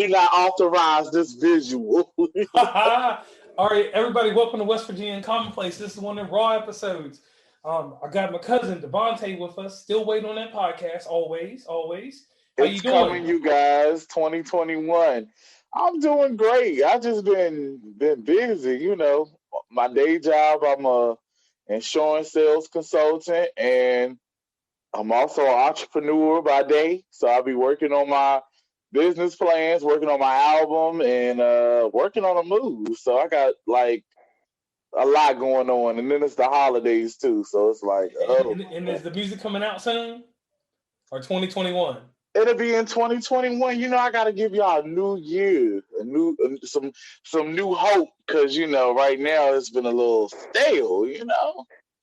do not authorize this visual. All right, everybody, welcome to West Virginia and Commonplace. This is one of the raw episodes. I got my cousin Davonte with us. Still waiting on that podcast. Always, always. How you It's doing? coming, you guys. 2021. I'm doing great. I just been busy. My day job. I'm a insurance sales consultant, and I'm also an entrepreneur by day. So I'll be working on my business plans, working on my album, and working on a move. So I got like a lot going on, and then it's the holidays too. So it's like, oh, And is the music coming out soon or 2021? it'll be in 2021. I got to give y'all a new year, a new some new hope, because right now it's been a little stale.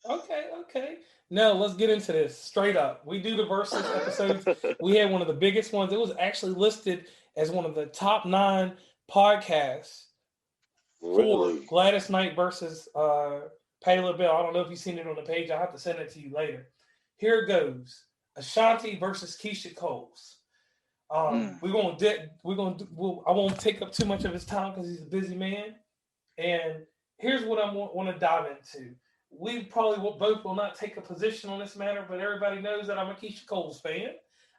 Okay. Now let's get into this straight up. We do the versus episodes. We had one of the biggest ones. It was actually listed as one of the top 9 podcasts for Really? Gladys Knight versus Patti LaBelle. I don't know if you've seen it on the page. I'll have to send it to you later. Here it goes: Ashanti versus Keyshia Cole's. We're gonna. I won't take up too much of his time because he's a busy man. And here's what I want to dive into. We probably both will not take a position on this matter, but everybody knows that I'm a Keyshia Cole's fan.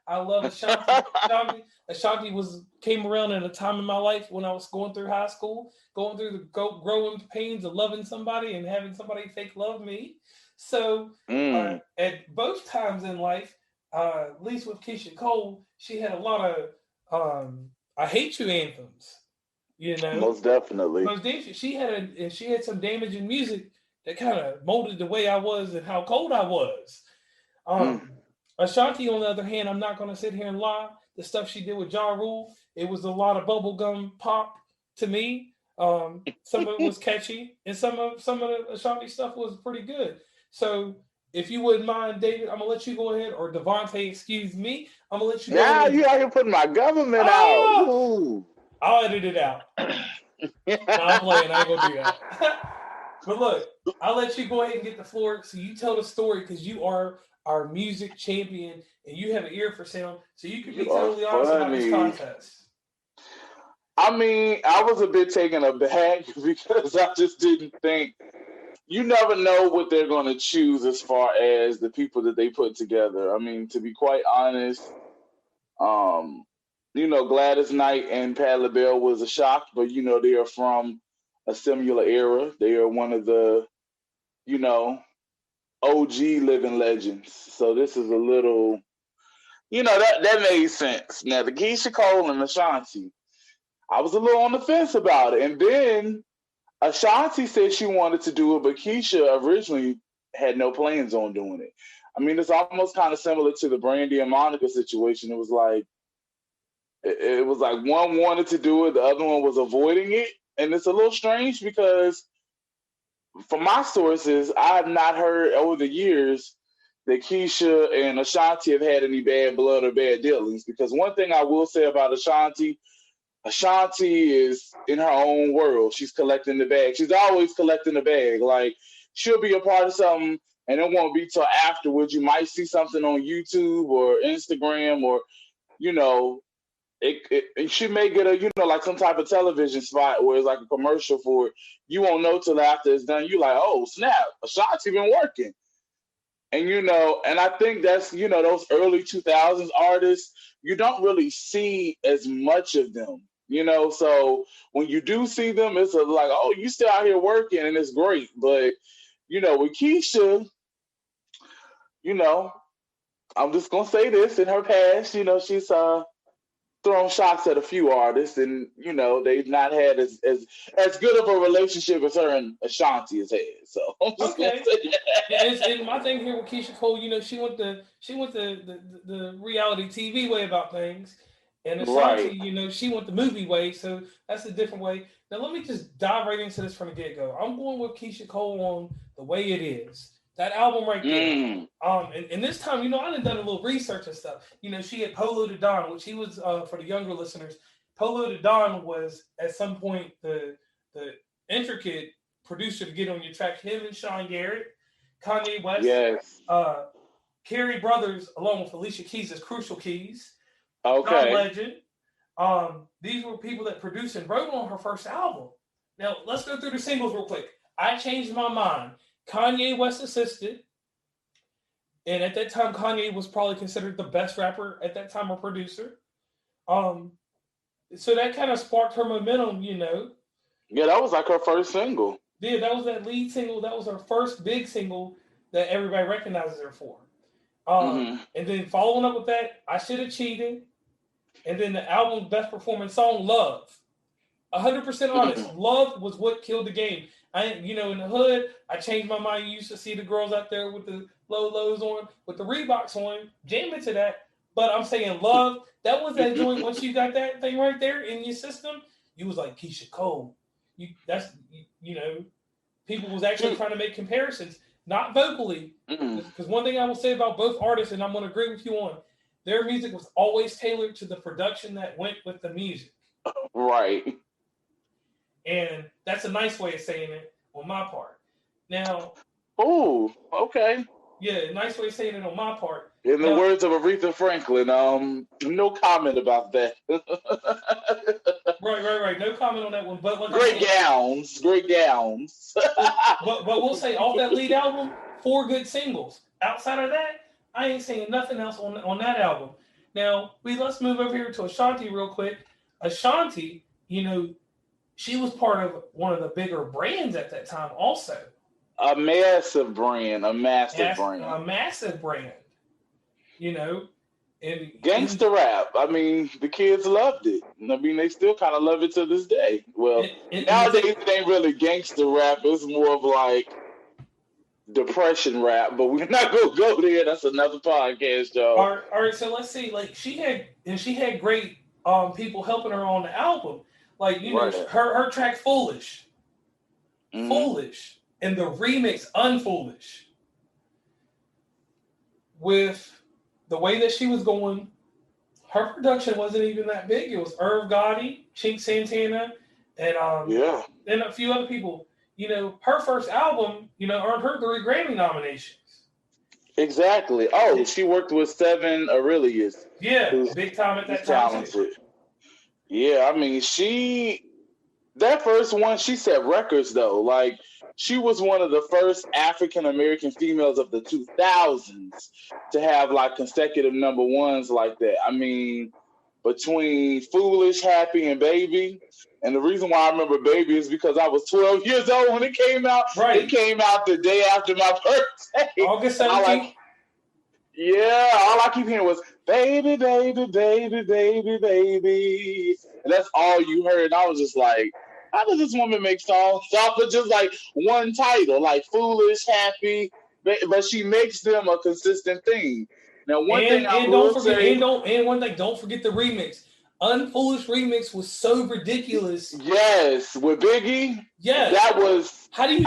I love Ashanti. Ashanti came around at a time in my life when I was going through high school, going through the growing pains of loving somebody and having somebody fake love me. So at both times in life, at least with Keyshia Cole, she had a lot of "I hate you" anthems. Most definitely. She had some damaging music that kind of molded the way I was and how cold I was. Ashanti, on the other hand, I'm not going to sit here and lie. The stuff she did with Ja Rule, it was a lot of bubblegum pop to me. Some of it was catchy, and some of the Ashanti stuff was pretty good. So, if you wouldn't mind, David, I'm gonna let you go ahead, or Davonte, excuse me, I'm gonna let you go Yeah, ahead. you out here putting my government out. Ooh. I'll edit it out. No, I'm playing. I ain't gonna do that. But look, I'll let you go ahead and get the floor. So you tell the story because you are our music champion and you have an ear for sound. So you can be totally honest about this contest. I mean, I was a bit taken aback because I just didn't think. You never know what they're going to choose as far as the people that they put together. I mean, to be quite honest, um, Gladys Knight and Patti LaBelle was a shock, but they are from a similar era. They are one of the, you know, OG living legends. So this is a little, that made sense. Now the Keyshia Cole and Ashanti, I was a little on the fence about it, and then Ashanti said she wanted to do it, but Keyshia originally had no plans on doing it. I mean, it's almost kind of similar to the Brandy and Monica situation. It was like one wanted to do it, the other one was avoiding it, and it's a little strange because, from my sources, I have not heard over the years that Keyshia and Ashanti have had any bad blood or bad dealings. Because one thing I will say about Ashanti, Ashanti is in her own world. She's collecting the bag. She's always collecting the bag. Like, she'll be a part of something, and it won't be till afterwards. You might see something on YouTube or Instagram, or you know, she may get like some type of television spot where it's like a commercial for it. You won't know till after it's done. You like, oh snap, Ashanti been working. And I think that's those early 2000s artists, you don't really see as much of them. So when you do see them, it's like, oh, you still out here working, and it's great. But with Keyshia, you know, I'm just gonna say this: in her past, she's thrown shots at a few artists, and they've not had as good of a relationship as her and Ashanti has had. So I'm just Okay. gonna say that. And my thing here with Keyshia Cole, she went the reality TV way about things, and Ashanti, Right. she went the movie way. So that's a different way. Now let me just dive right into this from the get go. I'm going with Keyshia Cole on the way it is. That album right there. And this time, I done a little research and stuff. She had Polo de Don, which he was for the younger listeners. Polo de Don was at some point the intricate producer to get on your track. Him and Sean Garrett, Kanye West, Yes. Carrie Brothers, along with Alicia Keys as Crucial Keys, John Okay. Legend, These were people that produced and wrote on her first album. Now, let's go through the singles real quick. I Changed My Mind. Kanye West assisted. And at that time, Kanye was probably considered the best rapper at that time, or producer. So that kind of sparked her momentum, you know. Yeah, that was like her first single. Yeah, that was that lead single. That was her first big single that everybody recognizes her for. And then following up with that, I Should Have Cheated. And then the album's best performing song, Love. 100% honest. Love was what killed the game. In the hood, I changed my mind. You used to see the girls out there with the low lows on, with the Reeboks on, jamming to that. But I'm saying Love, that was that joint. Once you got that thing right there in your system, you was like Keyshia Cole. People was actually trying to make comparisons, not vocally. Because one thing I will say about both artists, and I'm going to agree with you on, their music was always tailored to the production that went with the music. Right. And that's a nice way of saying it on my part. Now. Oh, okay. Yeah, nice way of saying it on my part. In the words of Aretha Franklin, no comment about that. Right. No comment on that one. But great gowns. but we'll say off that lead album, 4 good singles. Outside of that, I ain't saying nothing else on that album. Now, let's move over here to Ashanti real quick. Ashanti, she was part of one of the bigger brands at that time also. A massive brand. A massive brand. And gangster rap. I mean, the kids loved it. I mean, they still kind of love it to this day. Well, nowadays it ain't really gangster rap. It's more of like depression rap, but we're not gonna go there. That's another podcast, y'all. All right. So let's see. Like she had great people helping her on the album. Like her track "Foolish," "Foolish," and the remix "Unfoolish." With the way that she was going, her production wasn't even that big. It was Irv Gotti, Chink Santana, and and a few other people. Her first album, earned her 3 Grammy nominations. Exactly. Oh, she worked with 7 Aurelius. Yeah, big time at that time. Yeah, I mean, that first one, she set records though. Like, she was one of the first African American females of the 2000s to have like consecutive number ones like that. I mean, between Foolish, Happy, and Baby. And the reason why I remember Baby is because I was 12 years old when it came out. Right. It came out the day after my birthday. August 17th. All I keep hearing was baby, baby, baby, baby, baby. And that's all you heard. And I was just like, how does this woman make songs off of just like one title, like Foolish, Happy, but she makes them a consistent thing. Now, one thing don't forget the remix. Unfoolish remix was so ridiculous. Yes, with Biggie. Yes, that was. How do you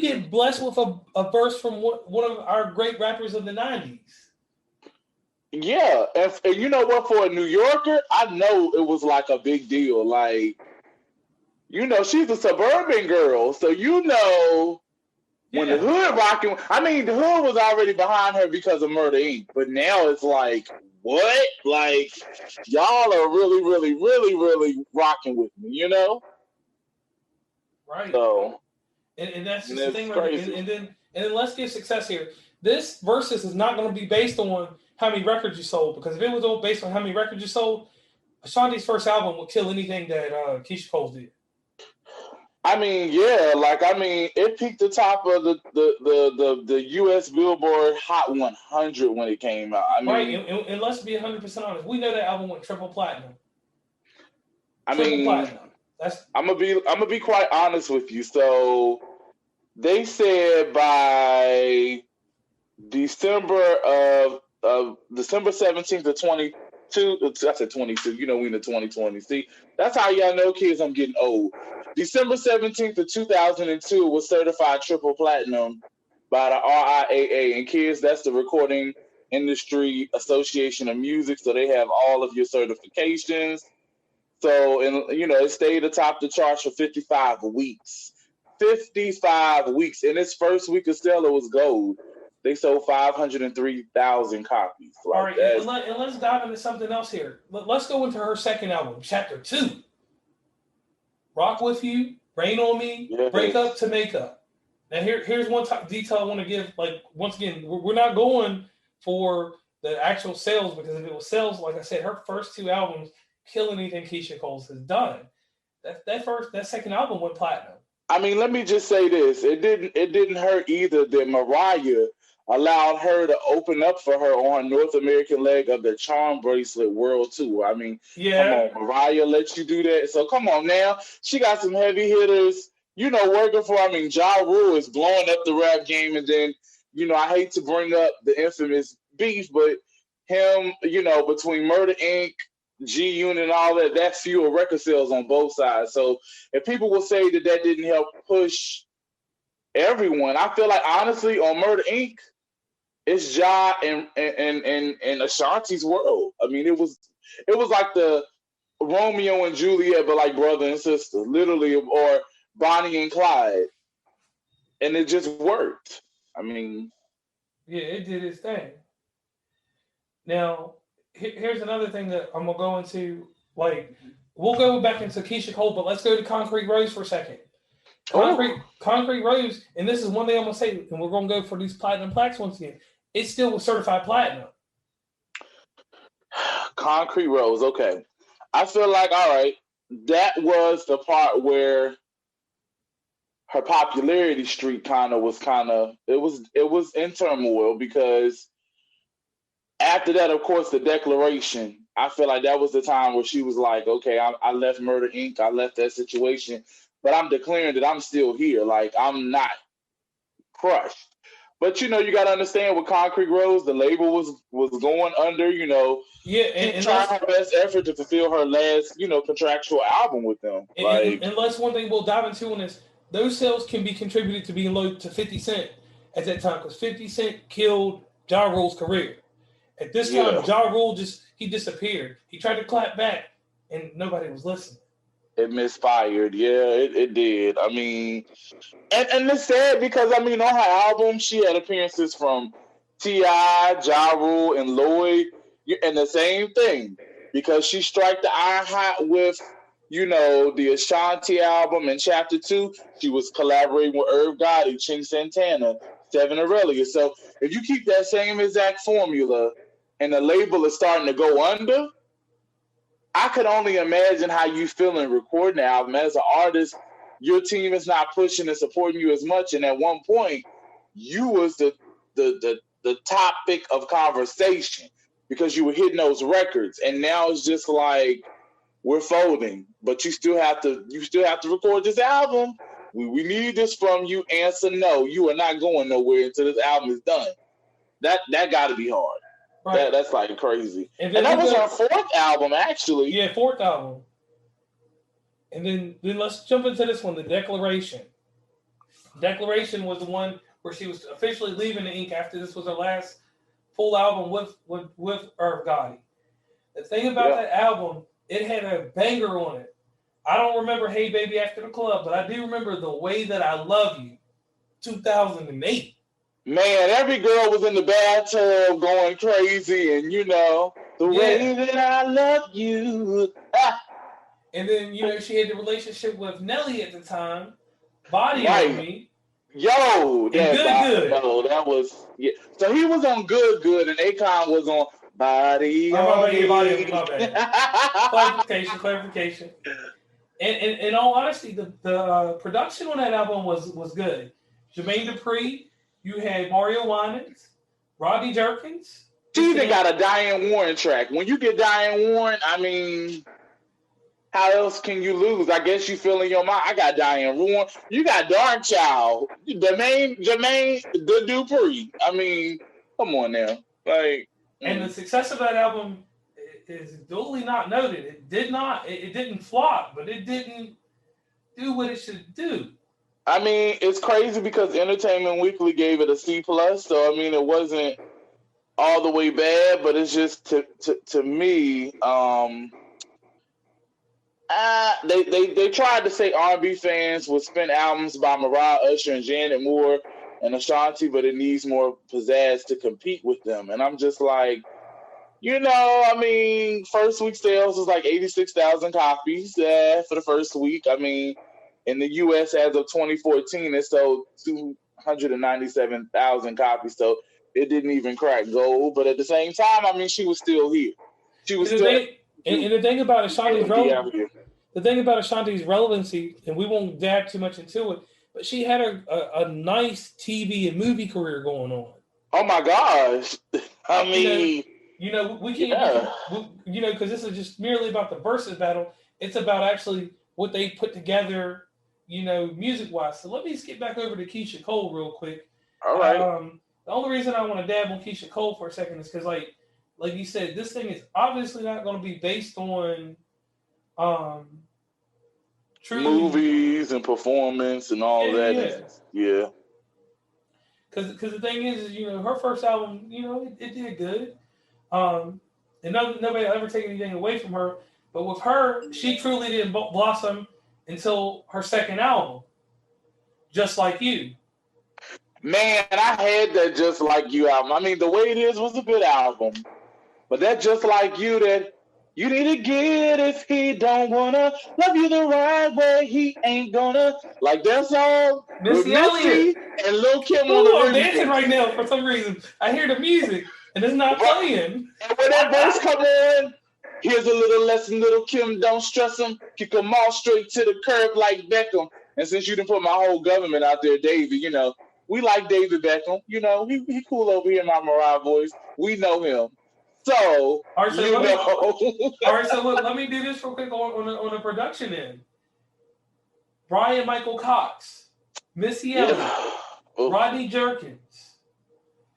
get blessed with a verse from one of our great rappers of the 90s? Yeah, and you know what? For a New Yorker, I know it was like a big deal. Like, she's a suburban girl, so when the hood rocking. I mean, the hood was already behind her because of Murder Inc. But now it's like, what? Like, y'all are really, really, really, really rocking with me, Right. So, and that's just the thing. Crazy. And then let's give success here. This Verzuz is not going to be based on how many records you sold, because if it was all based on how many records you sold, Ashanti's first album would kill anything that Keyshia Cole did. I mean, it peaked the top of the U.S. Billboard Hot 100 when it came out. I mean, right, and let's be 100% honest. We know that album went triple platinum. I'm gonna be quite honest with you. So they said by December 17th to 22. I said 22. We in the 2020. See, that's how y'all know, kids. I'm getting old. December 17th of 2002 was certified triple platinum by the RIAA. And kids, that's the Recording Industry Association of Music. So they have all of your certifications. So, it stayed atop the charts for 55 weeks. 55 weeks. In its first week of sale, it was gold. They sold 503,000 copies. All Like right, that's and let's dive into something else here. Let's go into her second album, Chapter 2. Rock With You, Rain On Me, Break Up yes. to Make Up. Now, here's one detail I want to give. Like, once again, we're not going for the actual sales, because if it was sales, like I said, her first 2 albums kill anything Keyshia Cole has done. That second album went platinum. I mean, let me just say this: it didn't hurt either that Mariah allowed her to open up for her on North American leg of the Charm Bracelet World Tour. I mean, come Yeah, on, Mariah let you do that. So come on now, she got some heavy hitters, working for. I mean, Ja Rule is blowing up the rap game, and then I hate to bring up the infamous beef, but him, between Murder Inc., G Unit, and all that, that fueled record sales on both sides. So if people will say that didn't help push everyone, I feel like honestly on Murder Inc., it's Ja and Ashanti's world. I mean, it was like the Romeo and Juliet, but like brother and sister, literally, or Bonnie and Clyde, and it just worked. I mean, yeah, it did its thing. Now, here's another thing that I'm gonna go into. Like, we'll go back into Keyshia Cole, but let's go to Concrete Rose for a second. oh, Concrete Rose, and this is one thing I'm gonna say, and we're gonna go for these platinum plaques once again. It still was certified platinum. Concrete Rose. Okay, I feel like all right. That was the part where her popularity streak it was in turmoil because after that, of course, the declaration. I feel like that was the time where she was like, "Okay, I left Murder Inc. I left that situation, but I'm declaring that I'm still here. Like I'm not crushed." But you got to understand with Concrete Rose, the label was going under. Yeah, She tried her best effort to fulfill her last, contractual album with them. Like, and that's one thing we'll dive into on this. Those sales can be contributed to being low to 50 Cent at that time, because 50 Cent killed Ja Rule's career. At this time, yeah, Ja Rule he disappeared. He tried to clap back, and nobody was listening. it misfired. Yeah, it did. I mean, and it's sad because I mean, on her album, she had appearances from T.I., Ja Rule, and Lloyd, and the same thing because she struck the iron hot with the Ashanti album and Chapter 2. She was collaborating with Irv Gotti, Chink Santana, Seven Aurelia. So if you keep that same exact formula and the label is starting to go under, I could only imagine how you feel in recording the album. As an artist, your team is not pushing and supporting you as much. And at one point, you was the topic of conversation because you were hitting those records. And now it's just like we're folding, but you still have to record this album. We need this from you. Answer no. You are not going nowhere until this album is done. That got to be hard. Right. That's like crazy. And that was her fourth album, actually. Yeah, fourth album. And then let's jump into this one, The Declaration. Declaration was the one where she was officially leaving the Inc. after this was her last full album with Irv Gotti. The thing about that album, it had a banger on it. I don't remember Hey Baby After the Club, but I do remember The Way That I Love You, 2008. Man, every girl was in the bathtub going crazy, and the way that I love you. And then she had the relationship with Nelly at the time, Body on Me. Yo, Good. No, that was So he was on Good, and Akon was on Body on Me. My bad. Clarification. And in all honesty, the production on that album was good. Jermaine Dupri. You had Mario Winans, Rodney Jerkins. She even got a Diane Warren track. When you get Diane Warren, I mean, how else can you lose? I guess you feel in your mind. I got Diane Warren. You got Dark Child, Jermaine Dupri. I mean, come on now, like. And the success of that album is duly not noted. It didn't flop, but it didn't do what it should do. I mean, it's crazy because Entertainment Weekly gave it a C+, so I mean, it wasn't all the way bad, but it's just to me, they tried to say R&B fans would spin albums by Mariah, Usher, and Janet Moore and Ashanti, but it needs more pizzazz to compete with them. And I'm just like, I mean, first week sales was like 86,000 copies for the first week. I mean, in the U.S. as of 2014, it sold 297,000 copies, so it didn't even crack gold. But at the same time, I mean, she was still here. She was still. And the thing about Ashanti's relevancy, and we won't dive too much into it, but she had a nice TV and movie career going on. Oh my gosh! I mean, we can't, because this is just merely about the Verzuz battle. It's about actually what they put together, music-wise. So let me skip back over to Keyshia Cole real quick. All right. The only reason I want to dab on Keyshia Cole for a second is because, like you said, this thing is obviously not going to be based on movies and performance and all that. Yeah. Because the thing is, her first album, it did good. And nobody will ever take anything away from her. But with her, she truly didn't blossom until her second album, Just Like You. Man, I had that Just Like You album. I mean, The Way It Is was a good album. But that Just Like You, that you need to get if he don't wanna love you the right way, he ain't gonna. Like, that's all. Missy Elliott and Lil Kim on the I'm dancing right now for some reason. I hear the music and it's not playing. And when that verse come on, here's a little lesson, Lil Kim, don't stress him. Kick him all straight to the curb like Beckham. And since you didn't put my whole government out there, David, we like David Beckham. He cool over here in my Mariah voice. We know him. So, all right, so look, let me do this real quick on the production end. Brian Michael Cox, Missy Elliott, Rodney Jerkins,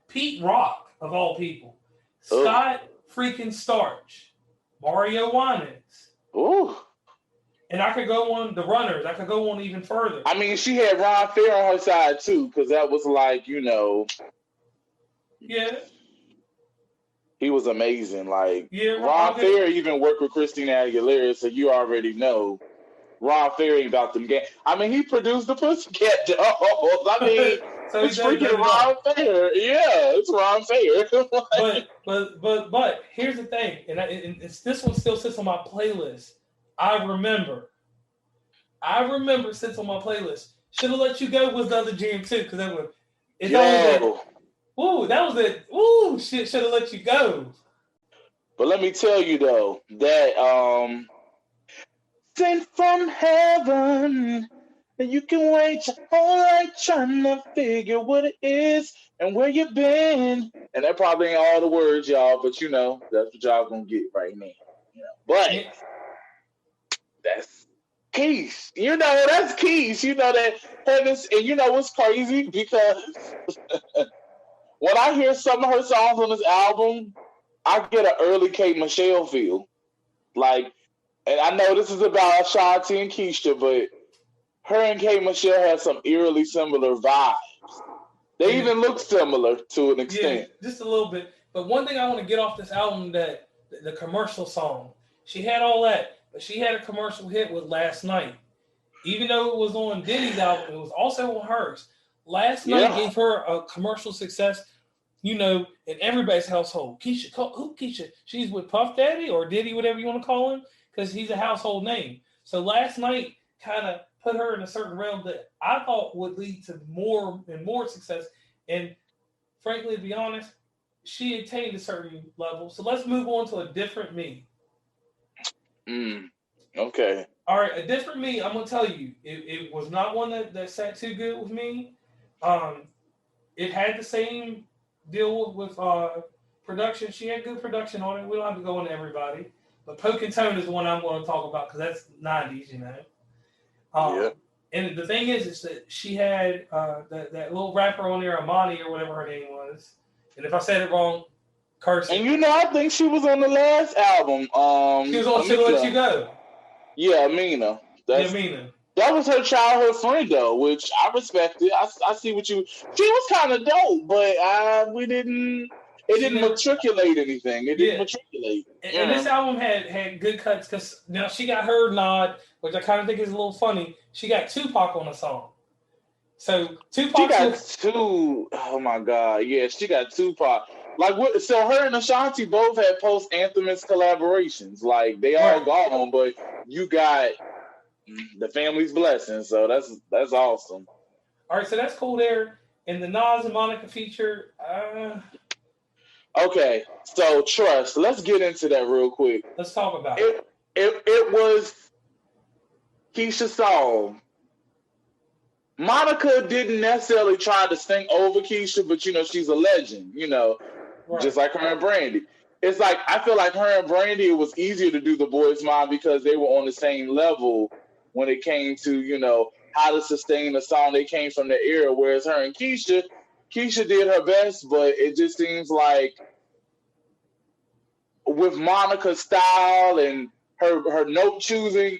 Pete Rock, of all people, Scott freaking Storch, Mario Winans. Ooh. And I could go on the runners. I could go on even further. I mean, she had Ron Fair on her side, too, because that was like, Yeah. He was amazing. Like, yeah, Ron Fair even worked with Christina Aguilera, so you already know Ron Fair ain't about them games. I mean, he produced the Pussycat Dolls. I mean, so it's freaking Ron Fair. Yeah, it's Ron Fair. but here's the thing, and this one still sits on my playlist. I remember sits on my playlist. Should Have Let You Go was the other jam too, because that was Ooh, that was it. Ooh, shit, Should Have Let You Go. But let me tell you though, that sent from heaven, and you can wait your whole life trying to figure what it is and where you've been. And that probably ain't all the words, y'all, but that's what y'all gonna get right now. But that's Keysh. That's Keysh. That heavens, and what's crazy? Because when I hear some of her songs on this album, I get an early Kate Michelle feel. Like, and I know this is about Ashanti and Keyshia, but her and Kate Michelle have some eerily similar vibes. They even look similar to an extent. Yeah, just a little bit. But one thing I want to get off this album, that the commercial song, she had all that, but she had a commercial hit with Last Night. Even though it was on Diddy's album, it was also on hers. Last Night gave her a commercial success, in everybody's household. Keyshia Cole, who Keyshia? She's with Puff Daddy or Diddy, whatever you want to call him, because he's a household name. So Last Night kind of put her in a certain realm that I thought would lead to more and more success. And frankly, to be honest, she attained a certain level. So let's move on to A Different Me. Okay. All right, A Different Me, I'm going to tell you, it was not one that sat too good with me. It had the same deal with production. She had good production on it. We don't have to go into everybody. But Poke and Tone is the one I'm going to talk about because that's 90s, And the thing is that she had that little rapper on there, Amani or whatever her name was. And if I said it wrong, curse. And I think she was on the last album. She was on Should Let You Go. Yeah, Amina. Amina. That was her childhood friend, though, which I respected. I see what you. She was kind of dope, but we didn't. It didn't matriculate anything. It didn't matriculate. And this album had good cuts because now she got her nod, which I kind of think is a little funny. She got Tupac on the song. So She Tupac's got two. Oh my god, yeah, she got Tupac. Like what? So her and Ashanti both had post Anthemous collaborations. Like they all right. gone, but you got the family's blessing. So that's awesome. All right, so that's cool there. And the Nas and Monica feature, Okay, so trust. Let's get into that real quick. let's talk about it. It was Keisha's song. Monica didn't necessarily try to sing over Keisha, but she's a legend, Right. just like her and Brandy. It's like I feel like her and Brandy, it was easier to do the boys' mind because they were on the same level when it came to, how to sustain the song. They came from the era, whereas her and Keisha did her best, but it just seems like with Monica's style and her note choosing,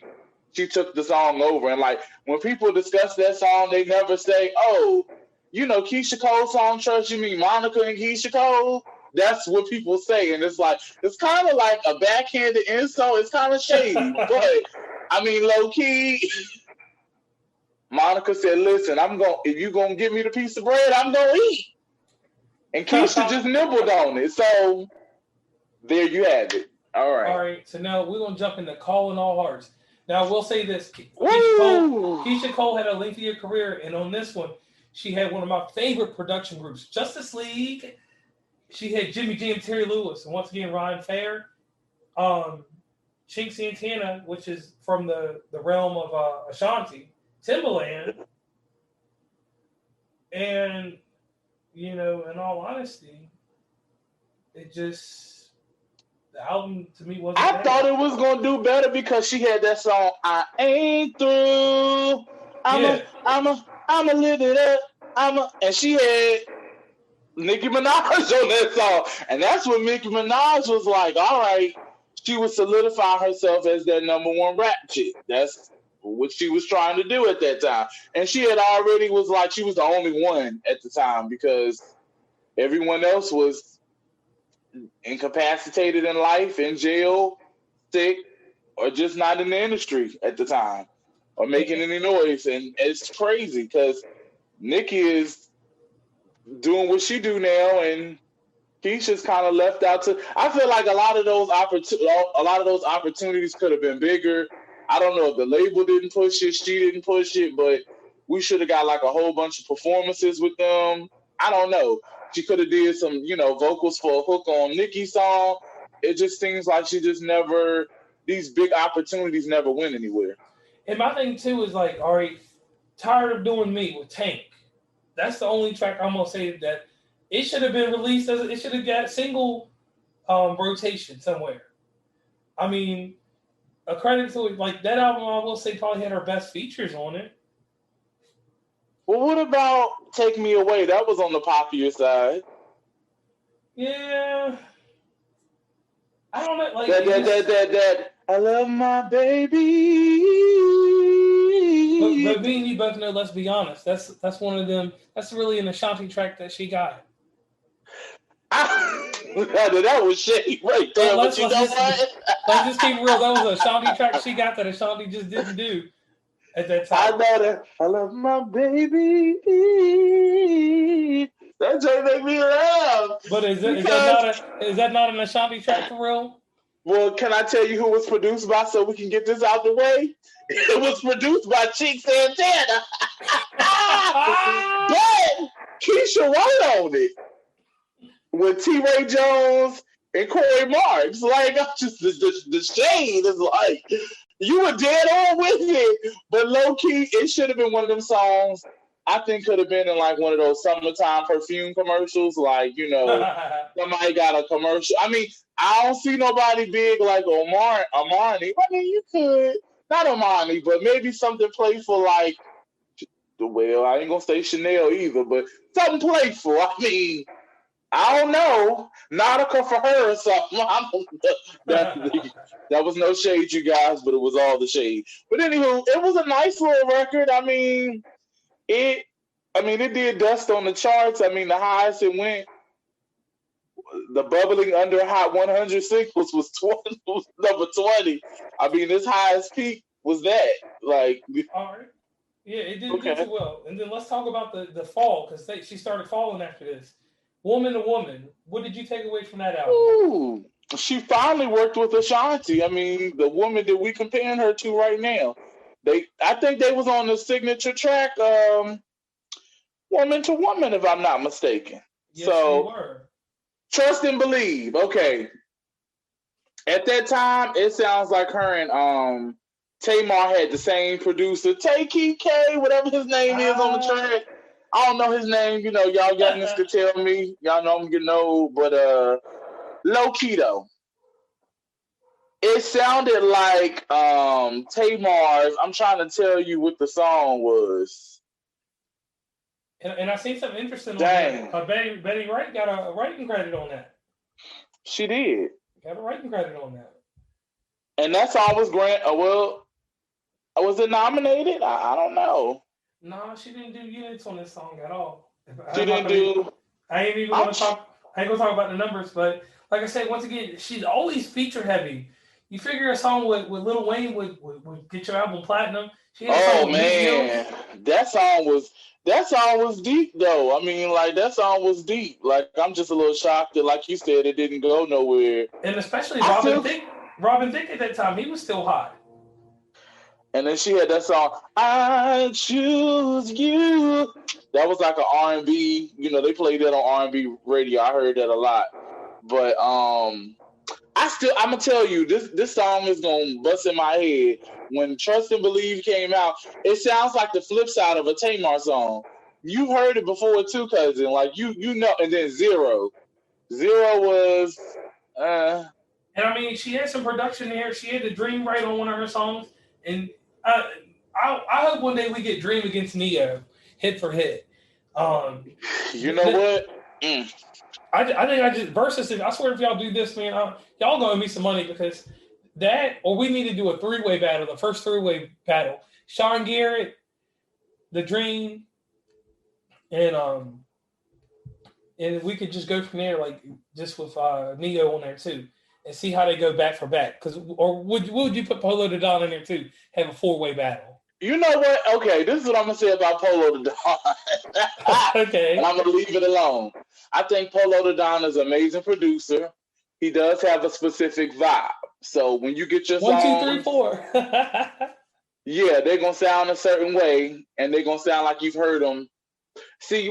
she took the song over. And like when people discuss that song, they never say, "Oh, Keyshia Cole song, Trust You Mean Monica and Keyshia Cole." That's what people say, and it's kind of like a backhanded insult. It's kind of shady, but I mean, low key, Monica said, "Listen, if you gonna give me the piece of bread, I'm gonna eat." And Keisha just nibbled on it. So there you have it. All right. All right, so now we're gonna jump into Calling All Hearts. Now we'll say this: Keyshia Cole had a lengthier career, and on this one, she had one of my favorite production groups, Justice League. She had Jimmy Jam, Terry Lewis, and once again Ryan Fair, Chink Santana, which is from the realm of Ashanti, Timbaland, and in all honesty, it just. The album to me wasn't. I thought it was gonna do better because she had that song "I Ain't Through." I'ma live it up. And she had Nicki Minaj on that song, and that's when Nicki Minaj was like, "All right," she was solidifying herself as that number one rap chick. That's what she was trying to do at that time, and she had already was like she was the only one at the time because everyone else was incapacitated in life, in jail, sick, or just not in the industry at the time, or making any noise. And it's crazy because Nikki is doing what she do now, and Keisha's kind of left out to. I feel like a lot of those opportunities could have been bigger. I don't know if the label didn't push it, she didn't push it, but we should have got like a whole bunch of performances with them. I don't know. She could have did some, vocals for a hook on Nicki's song. It just seems like she just never. These big opportunities never went anywhere. And my thing too is like, all right, Tired of Doing Me with Tank. That's the only track I'm gonna say that it should have been released as it should have got single rotation somewhere. I mean, a credit to it, like that album, I will say probably had her best features on it. Well, what about Take Me Away? That was on the popular side. Yeah. I don't know. Like that. I love my baby. But me and you both know, let's be honest, that's one of them. That's really an Ashanti track that she got. That was shady right there. Let's just keep real. That was an Ashanti track she got that Ashanti just didn't do at that time. I know that. I love my baby. That just make me laugh. But is that not an Ashanti track for real? Well, can I tell you who it was produced by so we can get this out the way? It was produced by Chink Santana. But Keisha wrote on it with T. Ray Jones and Corey Marks. Like, just the shade is like, you were dead on with it. But low key, it should have been one of them songs I think could have been in like one of those summertime perfume commercials. Like, somebody got a commercial. I mean, I don't see nobody big like Armani. I mean, you could. Not Armani, but maybe something playful like, well, I ain't going to say Chanel either, but something playful. I mean, I don't know. Nautica for her or something. That was no shade, you guys, but it was all the shade. But anywho, it was a nice little record. I mean, it did dust on the charts. I mean, the highest it went, the bubbling under Hot 100 singles was number 20. I mean, its highest peak was that. Like, all right. Yeah, it didn't do Okay. too well. And then let's talk about the fall because she started falling after this. Woman to Woman. What did you take away from that album? Ooh, she finally worked with Ashanti. I mean, the woman that we comparing her to right now. I think they was on the signature track, "Woman to Woman," if I'm not mistaken. Yes, they So, were. trust and believe. Okay, at that time, it sounds like her and Tamar had the same producer, Takey K, whatever his name is on the Ah. track. I don't know his name. You know, y'all youngins could tell me. Y'all know I'm getting old, but low key though. It sounded like Tamar's. I'm trying to tell you what the song was. And I seen something interesting on here. Dang, Betty Wright got a writing credit on that. she did. Got a writing credit on that. And that song was well, was it nominated? I don't know. No, she didn't do units on this song at all. She I'm not didn't gonna. do. I ain't even I'm, gonna talk. I ain't gonna talk about the numbers, but like I said, once again, she's always feature heavy. You figure a song with Lil Wayne would get your album platinum. She had a song oh with Meek Mills. man, that song was deep though. I mean, like that song was deep. Like I'm just a little shocked that, like you said, it didn't go nowhere. And especially I still. Robin Thicke at that time, he was still hot. And then she had that song, "I Choose You." That was like an R&B. You know, they played that on R&B radio. I heard that a lot. But I'm gonna tell you, this song is gonna bust in my head. When "Trust and Believe" came out, it sounds like the flip side of a Tamar song. You've heard it before too, cousin. Like you know. And then Zero was. uh And I mean, she had some production there. She had the Dream right on one of her songs. And uh, I hope one day we get Dream against Neo, hit for hit. Um, you know what? Mm. I think I just versus. I swear, if y'all do this, man, y'all gonna owe me some money because that, or we need to do a three-way battle. The first three-way battle: Sean Garrett, the Dream, and and we could just go from there, like just with Neo on there too, and see how they go back for back. Because, or would you put Polo to Don in there too? Have a four-way battle. You know what? Okay, this is what I'm gonna say about Polo the Don, and Okay. I'm gonna leave it alone. I think Polo the Don is an amazing producer. He does have a specific vibe. So when you get your One, two, three, songs, four. yeah, they're gonna sound a certain way, and they're gonna sound like you've heard them. See,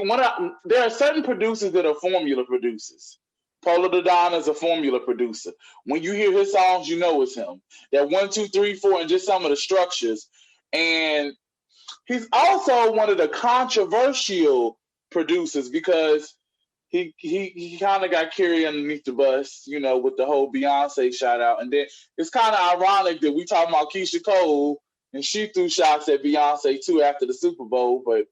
there are certain producers that are formula producers. Polo the Don is a formula producer. When you hear his songs, you know it's him. That 1, 2, 3, 4, and just some of the structures. And he's also one of the controversial producers because he kind of got carried underneath the bus, you know, with the whole Beyonce shout out. And then it's kind of ironic that we talking about Keyshia Cole and she threw shots at Beyonce too after the Super Bowl, but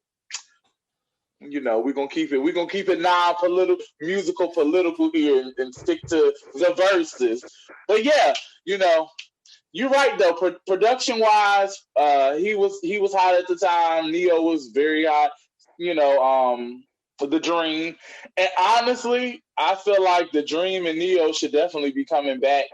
you know, we're gonna keep it non-political, musical, political here, and stick to the verses. But yeah, you know, you're right though. Production wise, he was hot at the time. Neo was very hot. You know, the Dream, and honestly, I feel like the Dream and Neo should definitely be coming back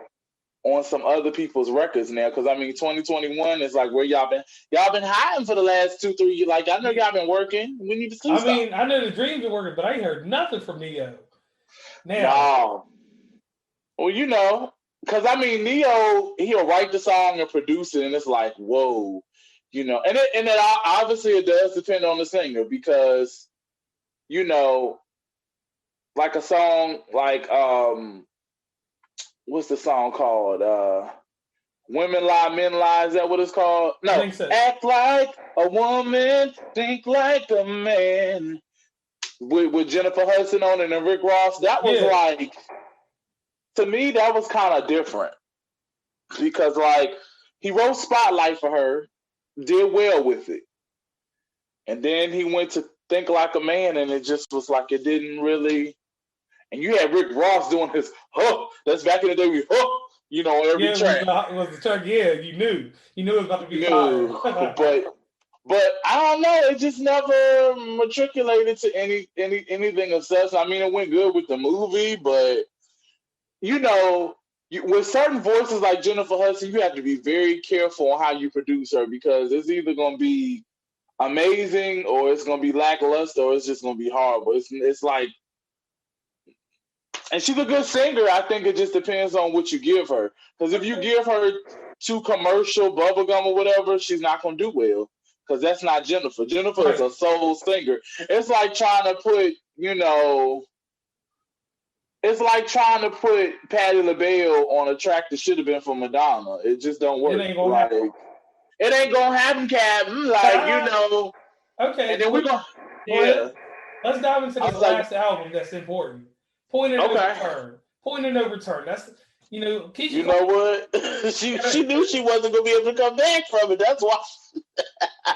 on some other people's records now. Because I mean, 2021 is like where y'all been hiding for the last 2 3 years. Like I know y'all been working. We need to see I something. mean, I know the Dreams are working, but I ain't heard nothing from Neo. Now, No, well, you know, because I mean, Neo, he'll write the song and produce it, and it's like, whoa, you know, and it obviously it does depend on the singer because you know, like a song like what's the song called? Women Lie, Men Lie. Is that what it's called? I No, think so. Act Like a Woman, Think Like a Man. With Jennifer Hudson on it and Rick Ross. That was Yeah. like, to me, that was kind of different because like he wrote Spotlight for her, did well with it, and then he went to Think Like a Man, and it just was like it didn't really. And you had Rick Ross doing his huh. That's back in the day. We huh. You know, on every Yeah, track. it was the track. Yeah, you knew it was about to be fire. No, but I don't know. It just never matriculated to anything of such. I mean, it went good with the movie, but you know, with certain voices like Jennifer Hudson, you have to be very careful on how you produce her because it's either going to be amazing, or it's gonna be lackluster, or it's just gonna be horrible. It's like, and she's a good singer. I think it just depends on what you give her. Because if you give her too commercial bubblegum or whatever, she's not gonna do well. Because that's not Jennifer. Jennifer is Right. a soul singer. It's like trying to put, it's like trying to put Patti LaBelle on a track that should have been for Madonna. It just don't It work. ain't gonna Like, happen. it ain't gonna happen, Captain. Like, Okay, and then we're gonna, go ahead. yeah. Let's dive into I this was like, last album that's important. Point of No okay. Return. Point of No Return. That's Keyshia You Cole. know what? she knew she wasn't gonna be able to come back from it. That's why.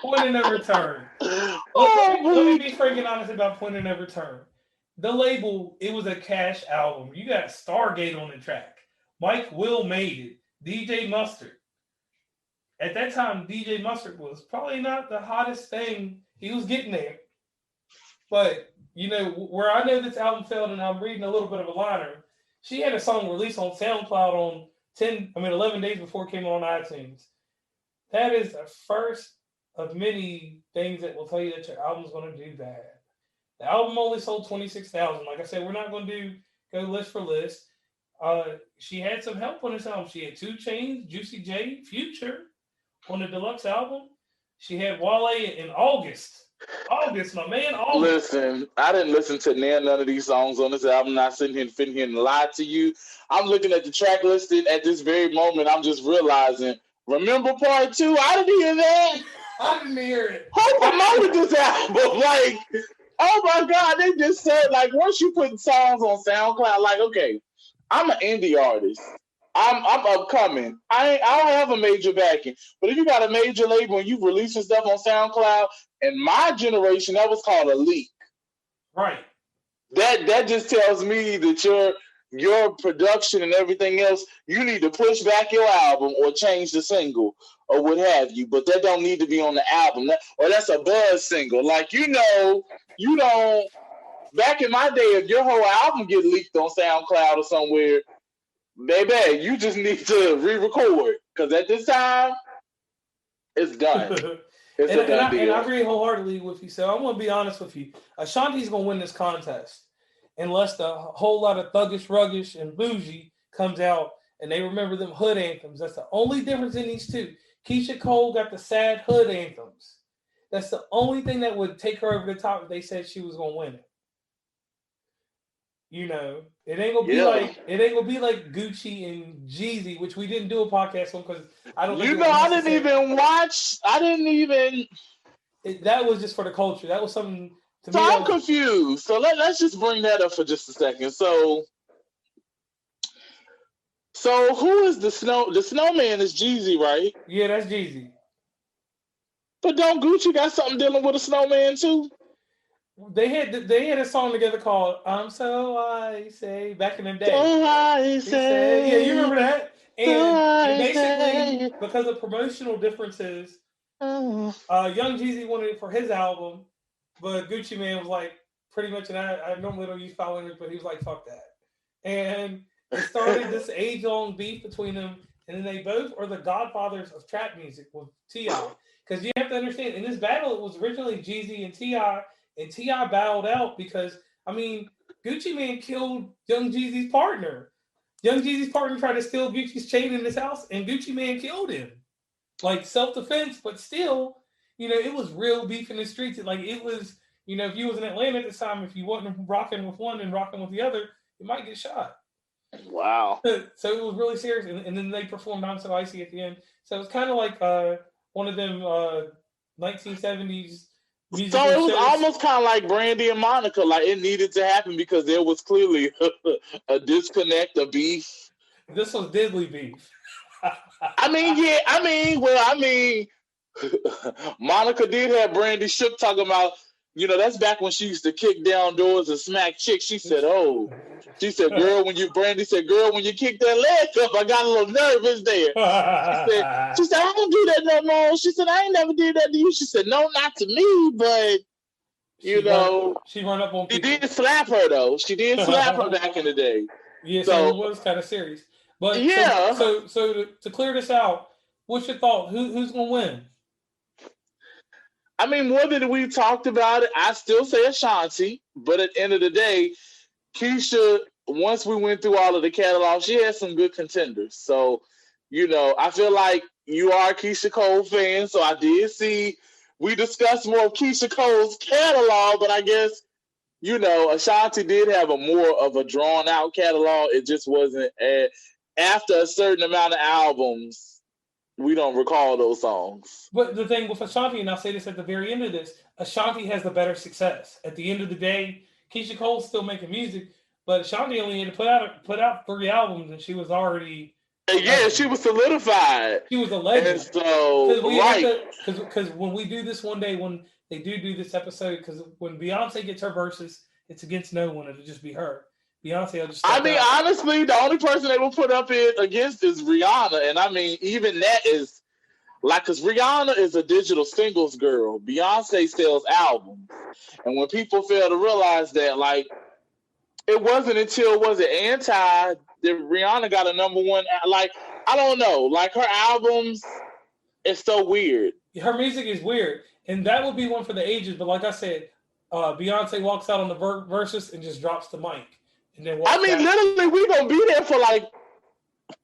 Point of No Return. Oh, Let me be freaking honest about Point of No Return. The label, it was a cash album. You got Stargate on the track. Mike Will made it. DJ Mustard. At that time, DJ Mustard was probably not the hottest thing. He was getting there. But, where I know this album failed, and I'm reading a little bit of a liner, she had a song released on SoundCloud on 11 days before it came on iTunes. That is the first of many things that will tell you that your album's going to do bad. The album only sold 26,000. Like I said, we're not going to go list for list. She had some help on this album. She had 2 Chainz, Juicy J, Future on the deluxe album. She had Wale in August. August, my man. August. Listen, I didn't listen to none of these songs on this album. I'm not sitting here and lie to you. I'm looking at the track listing at this very moment. I'm just realizing. Remember part 2? I didn't hear that. I didn't hear it. Who promoted this album? Like, oh my God, they just said, like, once you put songs on SoundCloud, like, okay, I'm an indie artist. I'm upcoming. I don't have a major backing. But if you got a major label and you releasing stuff on SoundCloud, in my generation, that was called a leak. Right. That just tells me that your production and everything else, you need to push back your album or change the single or what have you. But that don't need to be on the album. Or that's a buzz single. Like, you don't. Back in my day, if your whole album get leaked on SoundCloud or somewhere, baby, you just need to re-record. Because at this time, it's done. It's a done deal. And I agree wholeheartedly with you. So I'm going to be honest with you. Ashanti's going to win this contest unless the whole lot of Thuggish, Ruggish, and Bougie comes out and they remember them hood anthems. That's the only difference in these two. Keyshia Cole got the sad hood anthems. That's the only thing that would take her over the top if they said she was going to win it. It ain't gonna be like Gucci and Jeezy, which we didn't do a podcast on because I don't. I didn't even watch. I didn't even. That was just for the culture. That was something. So I'm confused. So let's just bring that up for just a second. So who is the snow? The snowman is Jeezy, right? Yeah, that's Jeezy. But don't Gucci got something dealing with a snowman too? They had a song together called "I'm So I Say" back in the day. So I say, yeah, you remember that? And basically, because of promotional differences, Young Jeezy wanted it for his album, but Gucci Mane was like, pretty much, and I normally don't use foul language, but he was like, "Fuck that," and it started this age-long beef between them. And then they both are the godfathers of trap music with T.I. Because you have to understand, in this battle, it was originally Jeezy and T.I. And T.I. bowed out because, Gucci Mane killed Young Jeezy's partner. Young Jeezy's partner tried to steal Gucci's chain in his house, and Gucci Mane killed him. Like, self-defense, but still, it was real beef in the streets. It was, if you was in Atlanta at the time, if you wasn't rocking with one and rocking with the other, you might get shot. Wow. So it was really serious. And then they performed "I'm So Icy" at the end. So it was kind of like one of them 1970s musical So it was shows. almost kind of like Brandy and Monica. Like, it needed to happen because there was clearly a disconnect, a beef. This was deadly beef. Monica did have Brandy shook talking about, that's back when she used to kick down doors and smack chicks. She said, girl, when you kick that leg up, I got a little nervous there. She said, I don't do that no more. She said, I ain't never did that to you. She said, no, not to me, but she run up on people. She did slap her though. She did slap her back in the day. Yeah, so it was kind of serious. But yeah. So to clear this out, what's your thought? Who's gonna win? I mean, more than we talked about it, I still say Ashanti. But at the end of the day, Keyshia, once we went through all of the catalog, she had some good contenders. So, I feel like you are a Keyshia Cole fan. So I did see we discussed more of Keyshia Cole's catalog, but I guess, Ashanti did have a more of a drawn out catalog. It just wasn't after a certain amount of albums, we don't recall those songs. But the thing with Ashanti, and I'll say this at the very end of this, Ashanti has the better success. At the end of the day, Keyshia Cole's still making music, but Ashanti only had to put out 3 albums, and she was already. Yeah, she was solidified. She was a legend. And so, because when we do this one day, when they do this episode, because when Beyonce gets her verses, it's against no one. It'll just be her. Beyonce will just. Honestly, the only person they will put up it against is Rihanna, and I mean, even that is like, because Rihanna is a digital singles girl. Beyonce sells albums, and when people fail to realize that, like, it wasn't until Anti that Rihanna got a #1. Like, I don't know, like her albums, it's so weird. Her music is weird, and that would be one for the ages. But like I said, Beyonce walks out on the Verzuz and just drops the mic. And then literally, we're going to be there for like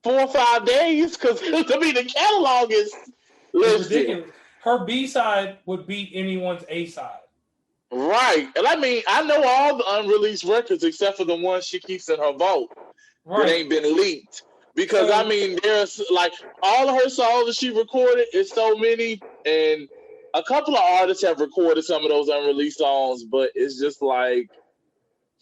4 or 5 days because, the catalog is ridiculous. Her B-side would beat anyone's A-side. Right. And I mean, I know all the unreleased records except for the ones she keeps in her vault that ain't been leaked. Because, I mean, there's like all of her songs that she recorded is so many. And a couple of artists have recorded some of those unreleased songs, but it's just like,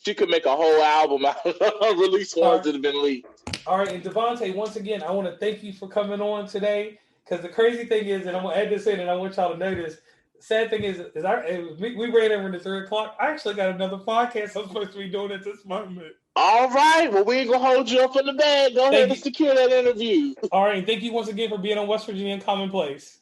she could make a whole album out of unreleased ones that have been leaked. All right, and Davonte, once again, I want to thank you for coming on today. Because the crazy thing is, and I'm going to add this in, and I want y'all to know this. The sad thing is we ran over to 3 o'clock. I actually got another podcast I'm supposed to be doing at this moment. All right. Well, we ain't going to hold you up in the bag. Go ahead and secure that interview. All right. Thank you once again for being on West Virginia Commonplace.